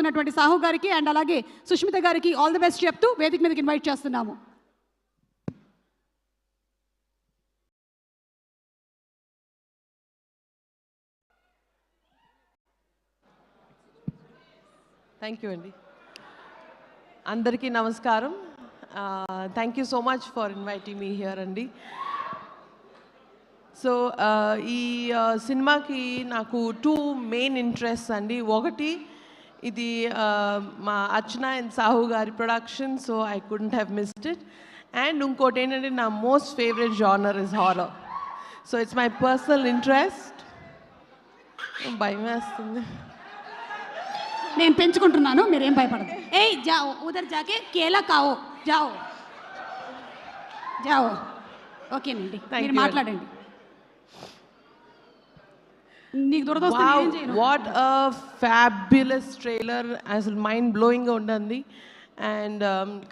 చేయబోతున్నటువంటి సాహు గారికి అండ్ అలాగే సుష్మిత గారికి ఆల్ ది బెస్ట్ చెప్తూ వేదిక మీదకి ఇన్వైట్ చేస్తున్నాము. థ్యాంక్ యూ అండి. అందరికీ నమస్కారం. Thank you so much for inviting me here అండి. సో ఈ సినిమాకి నాకు 2 మెయిన్ ఇంట్రెస్ట్ అండి. ఒకటి, ఇది మా అర్చన అండ్ సాహు గారి production, so I couldn't have missed it. And ఇంకోటి ఏంటంటే నా most favourite genre is horror. So it's my personal interest. భయం వేస్తుంది. నేను పెంచుకుంటున్నాను, మీరేం భయపడదు. ఏయ్ జాओ ఉదర్ జాకే కేలా కావో జాओ జాओ. ఓకేనండి, మీరు మాట్లాడండి. నీకు దురదొస్తే ఏం చేయను. వాట్ అ ఫ్యాబ్యులస్ ట్రైలర్, అసలు మైండ్ బ్లోయింగ్గా ఉండండి. And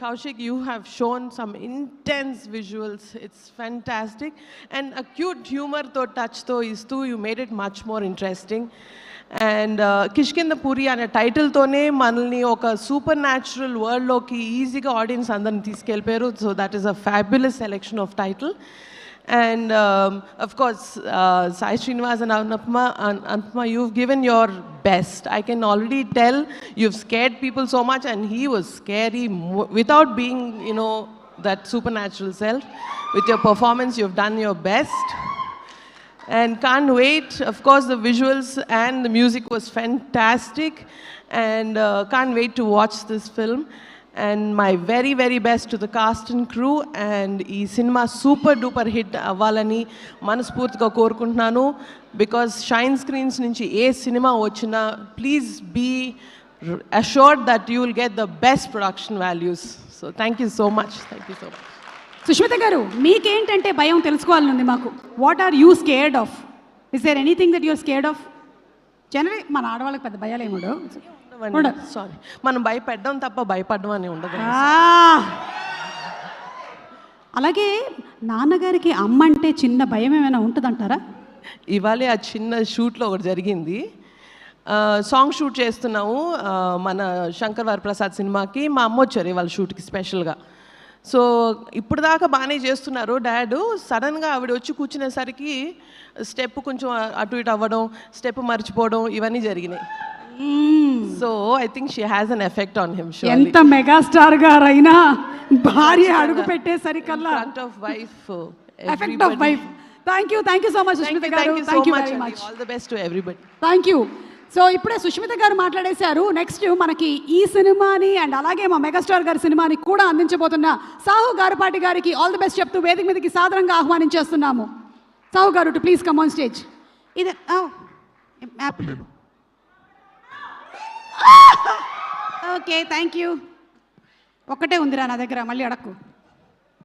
Kaushik, you have shown some intense visuals. It's fantastic. And a cute humor to touch to istu, you made it much more interesting. And Kishkinda Puri ane title tone manalni oka supernatural world loki easy ga audience andarni తీసుకెళ్ళిపోయారు. So that is a fabulous selection of title. And of course, Sai Srinivas and Anupma, you've given your best. I can already tell you've scared people so much, and he was scary without being, you know, that supernatural self. With your performance, you've done your best. And can't wait. Of course, the visuals and the music was fantastic. And can't wait to watch this film. And my very, very best to the cast and crew. And ee cinema super duper hit avvalani manaspurtiga korukuntunnanu, because Shine Screens nunchi A cinema వచ్చినా please be assured that you will get the best production values. So thank you so much. Thank you so much. Sushmita గారు, మీకేంటంటే భయం తెలుసుకోవాలనుంది మాకు. What are you scared of? Is there anything that you're scared of? Generally మన ఆడవాళ్ళకి పెద్ద భయాలు ఏమి ఉండవు. సారీ, మనం భయపడ్డం తప్ప భయపడడం అని ఉండదు. అలాగే నాన్నగారికి అమ్మ అంటే చిన్న భయం ఏమైనా ఉంటుందంటారా? ఇవాళే ఆ చిన్న షూట్లో ఒకటి జరిగింది. సాంగ్ షూట్ చేస్తున్నాము మన శంకర్ వరప్రసాద్ సినిమాకి. మా అమ్మ వచ్చారు ఇవాళ షూట్కి స్పెషల్గా. సో ఇప్పుడు దాకా బాగానే చేస్తున్నారు డాడ్. సడన్గా ఆవిడ వచ్చి కూర్చునేసరికి స్టెప్ కొంచెం అటు ఇటు అవ్వడం, స్టెప్ మర్చిపోవడం, ఇవన్నీ జరిగినాయి. So I think she has an effect on him. ఎంత మెగాస్టార్ గారైనా భార్య అడుగు పెట్టేసరికల్లా front of wife, effect of wife. Thank you so much Sushmita గారు. Thank you very much. All the best to everybody. Thank you. So ఇప్పుడే సుష్మిత గారు మాట్లాడేశారు. Next మనకి ఈ సినిమాని అండ్ అలాగే మా మెగాస్టార్ గారి సినిమాని కూడా అందించబోతున్న సాహు గారపాటి గారికి ఆల్ ది బెస్ట్ చెప్తూ వేదిక మీదకి సాదరంగా ఆహ్వానించేస్తున్నాము. సాహు గారు to please come on stage. ఇది ఓకే, థ్యాంక్ యూ. ఒక్కటే ఉందిరా నా దగ్గర, మళ్ళీ అడక్కు.